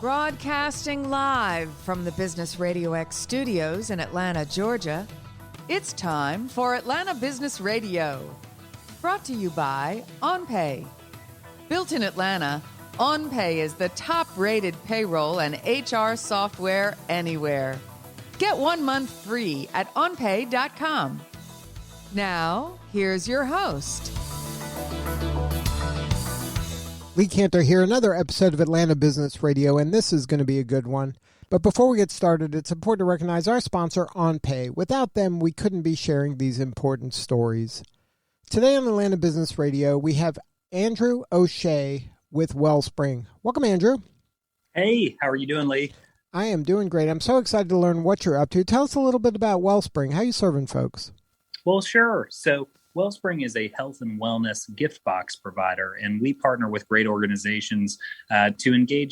Broadcasting live from the Business RadioX studios in Atlanta, Georgia, it's time for Atlanta Business Radio. Brought to you by OnPay. Built in Atlanta, OnPay is the top-rated payroll and HR software anywhere. Get 1 month free at onpay.com. Now, here's your host. Lee Cantor here, another episode of Atlanta Business Radio, and this is going to be a good one. But before we get started, it's important to recognize our sponsor, OnPay. Without them, we couldn't be sharing these important stories. Today on Atlanta Business Radio, we have Andrew O'Shea with Wellspring. Welcome, Andrew. Hey, how are you doing, Lee? I am doing great. I'm so excited to learn what you're up to. Tell us a little bit about Wellspring. How are you serving folks? Well, sure. So Wellspring is a health and wellness gift box provider, and we partner with great organizations to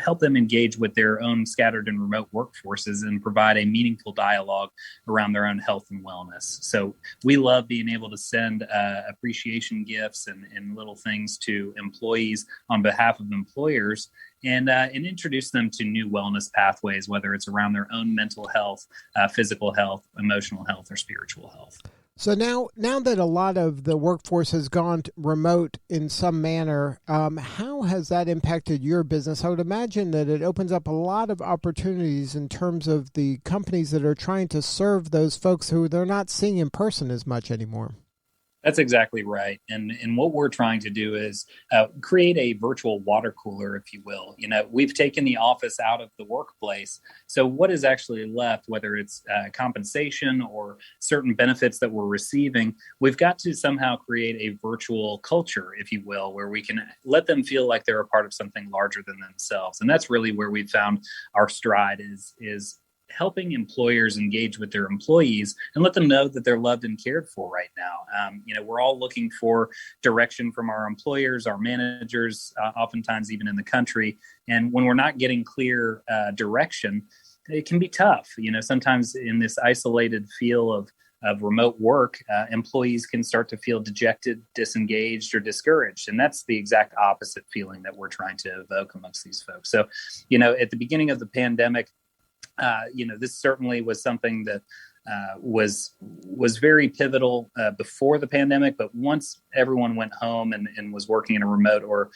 help them engage with their own scattered and remote workforces and provide a meaningful dialogue around their own health and wellness. So we love being able to send appreciation gifts and little things to employees on behalf of employers and introduce them to new wellness pathways, whether it's around their own mental health, physical health, emotional health, or spiritual health. So now that a lot of the workforce has gone remote in some manner, how has that impacted your business? I would imagine that it opens up a lot of opportunities in terms of the companies that are trying to serve those folks who they're not seeing in person as much anymore. That's exactly right. And what we're trying to do is create a virtual water cooler, if you will. You know, we've taken the office out of the workplace. So what is actually left, whether it's compensation or certain benefits that we're receiving, we've got to somehow create a virtual culture, if you will, where we can let them feel like they're a part of something larger than themselves. And that's really where we've found our stride is helping employers engage with their employees and let them know that they're loved and cared for right now. We're all looking for direction from our employers, our managers, oftentimes even in the country. And when we're not getting clear direction, it can be tough. Sometimes in this isolated feel of remote work, employees can start to feel dejected, disengaged, or discouraged. And that's the exact opposite feeling that we're trying to evoke amongst these folks. So, at the beginning of the pandemic, this certainly was something that was very pivotal before the pandemic. But once everyone went home and was working in a remote or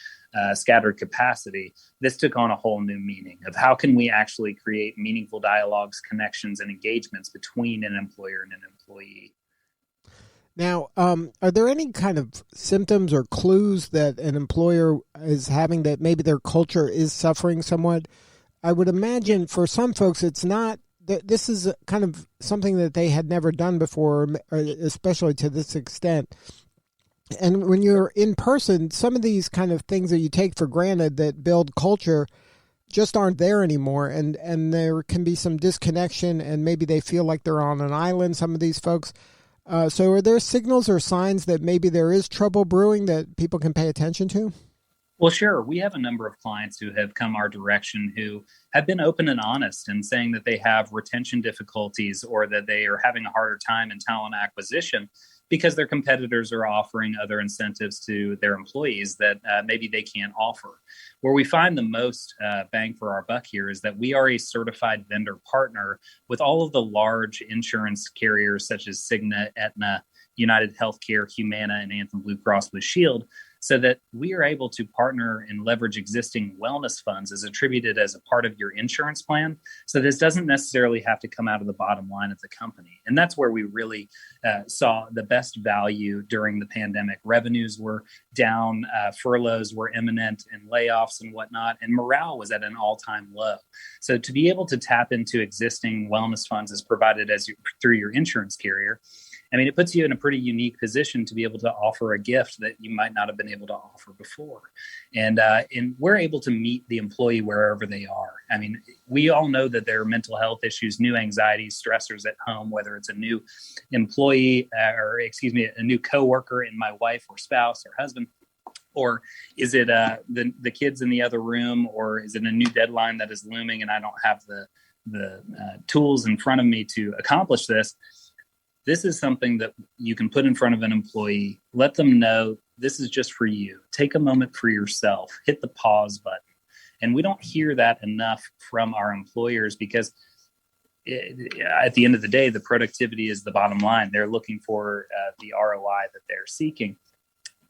scattered capacity, this took on a whole new meaning of how can we actually create meaningful dialogues, connections, and engagements between an employer and an employee. Now, are there any kind of symptoms or clues that an employer is having that maybe their culture is suffering somewhat? I would imagine for some folks, it's not that this is kind of something that they had never done before, especially to this extent. And when you're in person, some of these kind of things that you take for granted that build culture just aren't there anymore. And there can be some disconnection and maybe they feel like they're on an island, some of these folks. So are there signals or signs that maybe there is trouble brewing that people can pay attention to? Well, sure. We have a number of clients who have come our direction who have been open and honest in saying that they have retention difficulties or that they are having a harder time in talent acquisition because their competitors are offering other incentives to their employees that maybe they can't offer. Where we find the most bang for our buck here is that we are a certified vendor partner with all of the large insurance carriers such as Cigna, Aetna, United Healthcare, Humana, and Anthem Blue Cross Blue Shield, so that we are able to partner and leverage existing wellness funds as attributed as a part of your insurance plan. So this doesn't necessarily have to come out of the bottom line of the company. And that's where we really saw the best value during the pandemic. Revenues were down, furloughs were imminent, and layoffs and whatnot, and morale was at an all-time low. So to be able to tap into existing wellness funds as provided through your insurance carrier, it puts you in a pretty unique position to be able to offer a gift that you might not have been able to offer before. And we're able to meet the employee wherever they are. We all know that there are mental health issues, new anxieties, stressors at home, whether it's a new employee a new coworker in my wife or spouse or husband, or is it the kids in the other room, or is it a new deadline that is looming and I don't have the tools in front of me to accomplish this? This is something that you can put in front of an employee, let them know this is just for you. Take a moment for yourself, hit the pause button, And we don't hear that enough from our employers because at the end of the day, the productivity is the bottom line. They're looking for the ROI that they're seeking.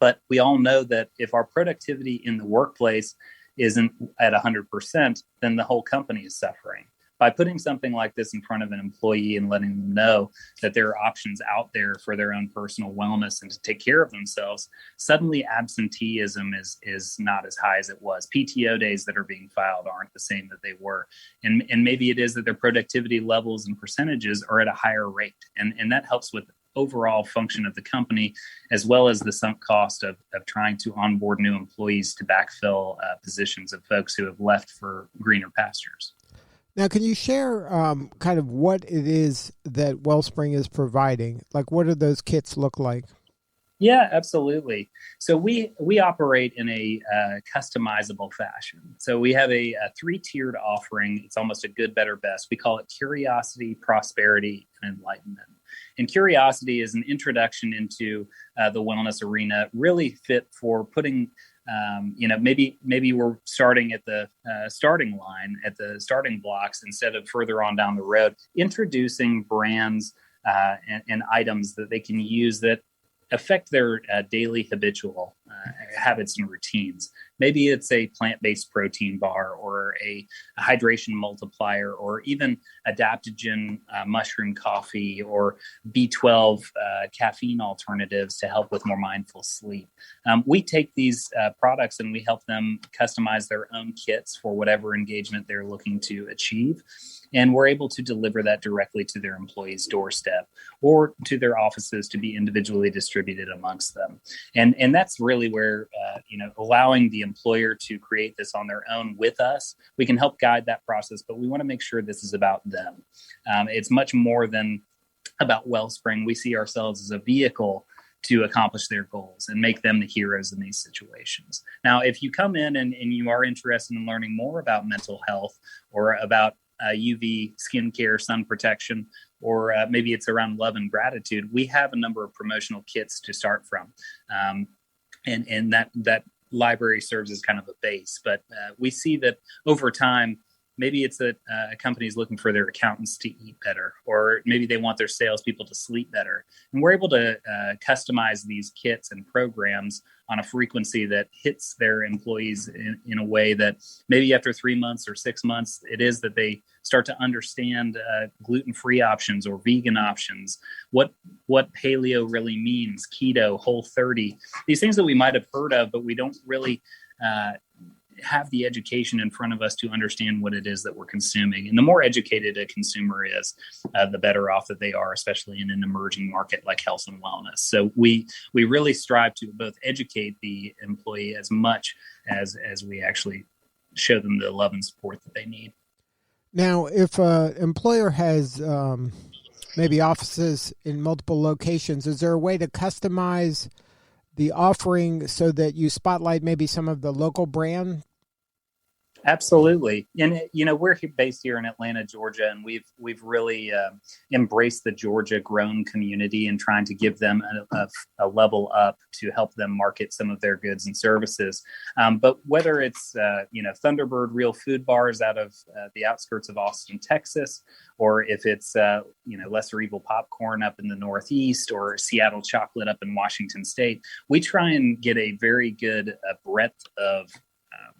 But we all know that if our productivity in the workplace isn't at 100%, then the whole company is suffering. By putting something like this in front of an employee and letting them know that there are options out there for their own personal wellness and to take care of themselves, suddenly absenteeism is not as high as it was. PTO days that are being filed aren't the same that they were. And maybe it is that their productivity levels and percentages are at a higher rate. And that helps with overall function of the company, as well as the sunk cost of trying to onboard new employees to backfill positions of folks who have left for greener pastures. Now, can you share kind of what it is that Wellspring is providing? Like, what do those kits look like? Yeah, absolutely. So we operate in a customizable fashion. So we have a three-tiered offering. It's almost a good, better, best. We call it Curiosity, Prosperity, and Enlightenment. And Curiosity is an introduction into the wellness arena, really fit for putting maybe we're starting at the starting line, at the starting blocks, instead of further on down the road, introducing brands and items that they can use that affect their daily habitual habits and routines. Maybe it's a plant-based protein bar or a hydration multiplier or even adaptogen mushroom coffee or B12 caffeine alternatives to help with more mindful sleep. We take these products and we help them customize their own kits for whatever engagement they're looking to achieve. And we're able to deliver that directly to their employees' doorstep or to their offices to be individually distributed amongst them. And that's really where, allowing the employer to create this on their own with us, we can help guide that process, but we want to make sure this is about them. It's much more than about Wellspring. We see ourselves as a vehicle to accomplish their goals and make them the heroes in these situations. Now, if you come in and you are interested in learning more about mental health or about UV skincare, sun protection, or maybe it's around love and gratitude, we have a number of promotional kits to start from. And that library serves as kind of a base. But we see that over time, maybe it's that a company is looking for their accountants to eat better, or maybe they want their salespeople to sleep better. And we're able to customize these kits and programs on a frequency that hits their employees in a way that maybe after 3 months or 6 months, it is that they start to understand gluten-free options or vegan options, what paleo really means, keto, Whole30, these things that we might have heard of, but we don't really have the education in front of us to understand what it is that we're consuming. And the more educated a consumer is, the better off that they are, especially in an emerging market like health and wellness. So we really strive to both educate the employee as much as we actually show them the love and support that they need. Now, if an employer has maybe offices in multiple locations, is there a way to customize the offering so that you spotlight maybe some of the local brand? Absolutely. And, we're based here in Atlanta, Georgia, and we've really embraced the Georgia grown community and trying to give them a level up to help them market some of their goods and services. But whether it's, Thunderbird Real Food Bars out of the outskirts of Austin, Texas, or if it's, Lesser Evil Popcorn up in the Northeast, or Seattle Chocolate up in Washington State, we try and get a very good breadth of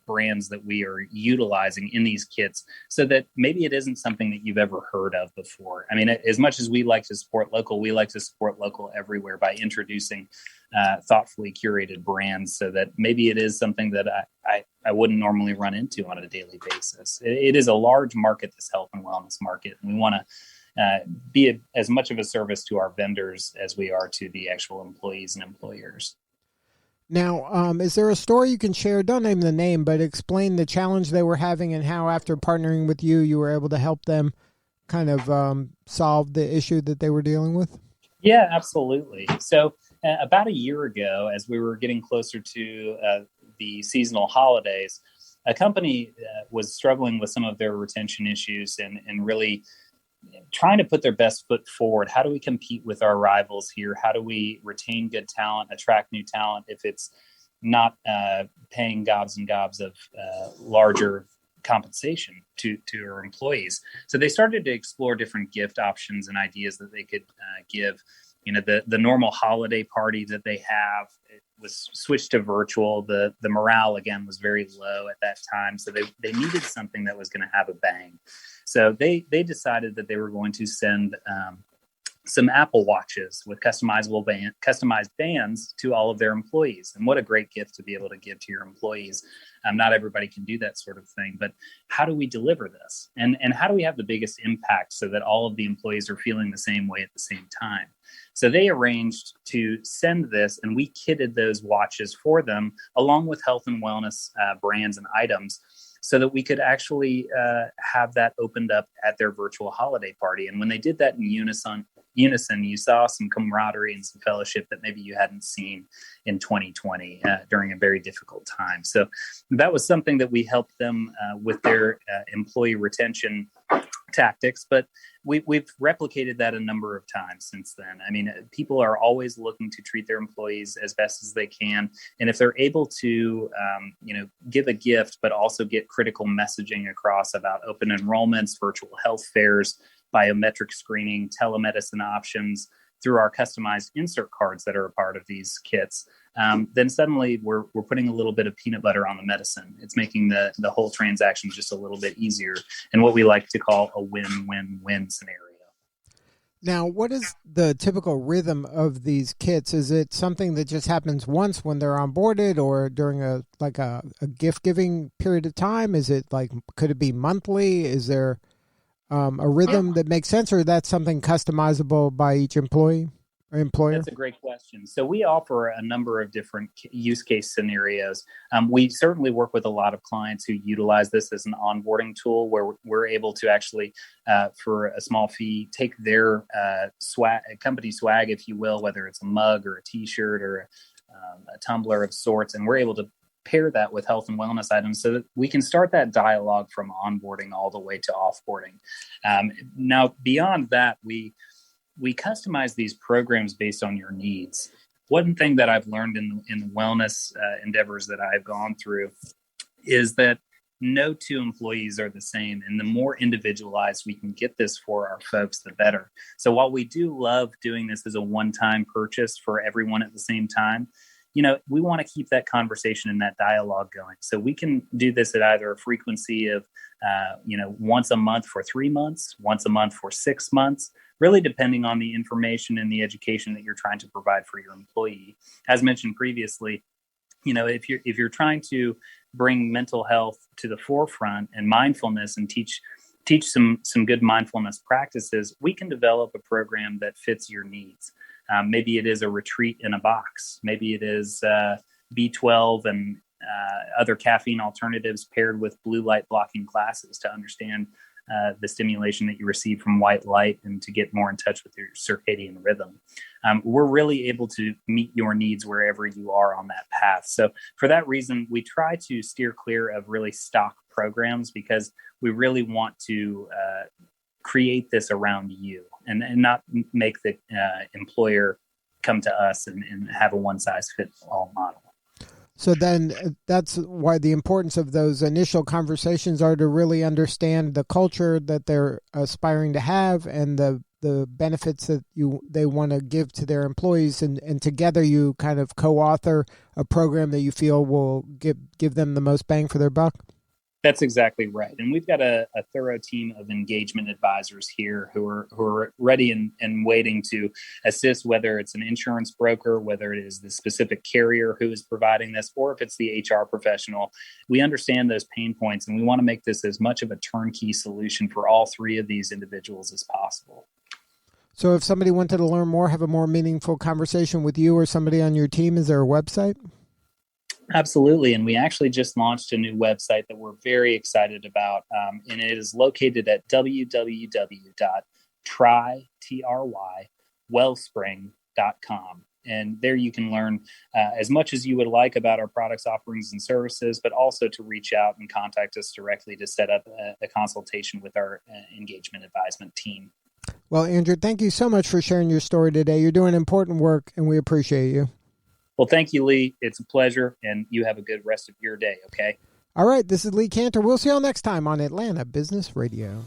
brands that we are utilizing in these kits so that maybe it isn't something that you've ever heard of before. I mean, as much as we like to support local, we like to support local everywhere by introducing thoughtfully curated brands so that maybe it is something that I wouldn't normally run into on a daily basis. It is a large market, this health and wellness market, and we want to be as much of a service to our vendors as we are to the actual employees and employers. Now, is there a story you can share? Don't name the name, but explain the challenge they were having and how after partnering with you, you were able to help them kind of solve the issue that they were dealing with? Yeah, absolutely. So about a year ago, as we were getting closer to the seasonal holidays, a company was struggling with some of their retention issues and really trying to put their best foot forward. How do we compete with our rivals here? How do we retain good talent, attract new talent? If it's not paying gobs and gobs of larger compensation to our employees. So they started to explore different gift options and ideas that they could give. The normal holiday party that they have, it was switched to virtual. The morale again was very low at that time, so they needed something that was going to have a bang. So they decided that they were going to send some Apple Watches with customized bands to all of their employees. And what a great gift to be able to give to your employees. Not everybody can do that sort of thing, but how do we deliver this? And how do we have the biggest impact so that all of the employees are feeling the same way at the same time? So they arranged to send this, and we kitted those watches for them along with health and wellness brands and items, so that we could actually have that opened up at their virtual holiday party. And when they did that in unison, you saw some camaraderie and some fellowship that maybe you hadn't seen in 2020 during a very difficult time. So that was something that we helped them with their employee retention tactics, but we've replicated that a number of times since then. I mean, people are always looking to treat their employees as best as they can. And if they're able to, give a gift, but also get critical messaging across about open enrollments, virtual health fairs, biometric screening, telemedicine options through our customized insert cards that are a part of these kits, then suddenly we're putting a little bit of peanut butter on the medicine. It's making the whole transaction just a little bit easier, and what we like to call a win-win-win scenario. Now, what is the typical rhythm of these kits? Is it something that just happens once when they're onboarded, or during a gift giving period of time? Is it could it be monthly? Is there a rhythm that makes sense, or that's something customizable by each employee or employer? That's a great question. So we offer a number of different use case scenarios. We certainly work with a lot of clients who utilize this as an onboarding tool, where we're able to actually, for a small fee, take their company swag, if you will, whether it's a mug or a T-shirt or a tumbler of sorts, and we're able to pair that with health and wellness items so that we can start that dialogue from onboarding all the way to offboarding. Now, beyond that, we customize these programs based on your needs. One thing that I've learned in the wellness endeavors that I've gone through is that no two employees are the same, and the more individualized we can get this for our folks, the better. So while we do love doing this as a one-time purchase for everyone at the same time, we want to keep that conversation and that dialogue going. So we can do this at either a frequency of, once a month for 3 months, once a month for 6 months, really depending on the information and the education that you're trying to provide for your employee. As mentioned previously, if you're trying to bring mental health to the forefront and mindfulness and teach some good mindfulness practices, we can develop a program that fits your needs. Maybe it is a retreat in a box. Maybe it is B12 and other caffeine alternatives paired with blue light blocking classes to understand the stimulation that you receive from white light and to get more in touch with your circadian rhythm. We're really able to meet your needs wherever you are on that path. So for that reason, we try to steer clear of really stock programs, because we really want to create this around you and not make the employer come to us and have a one-size-fits-all model. So then that's why the importance of those initial conversations are to really understand the culture that they're aspiring to have and the benefits that they want to give to their employees, and together you kind of co-author a program that you feel will give them the most bang for their buck. That's exactly right. And we've got a thorough team of engagement advisors here who are ready and waiting to assist, whether it's an insurance broker, whether it is the specific carrier who is providing this, or if it's the HR professional. We understand those pain points, and we want to make this as much of a turnkey solution for all three of these individuals as possible. So if somebody wanted to learn more, have a more meaningful conversation with you or somebody on your team, is there a website? Absolutely. And we actually just launched a new website that we're very excited about. And it is located at www.wellspring.com. And there you can learn as much as you would like about our products, offerings, and services, but also to reach out and contact us directly to set up a consultation with our engagement advisement team. Well, Andrew, thank you so much for sharing your story today. You're doing important work, and we appreciate you. Well, thank you, Lee. It's a pleasure, and you have a good rest of your day, okay? All right, this is Lee Cantor. We'll see y'all next time on Atlanta Business Radio.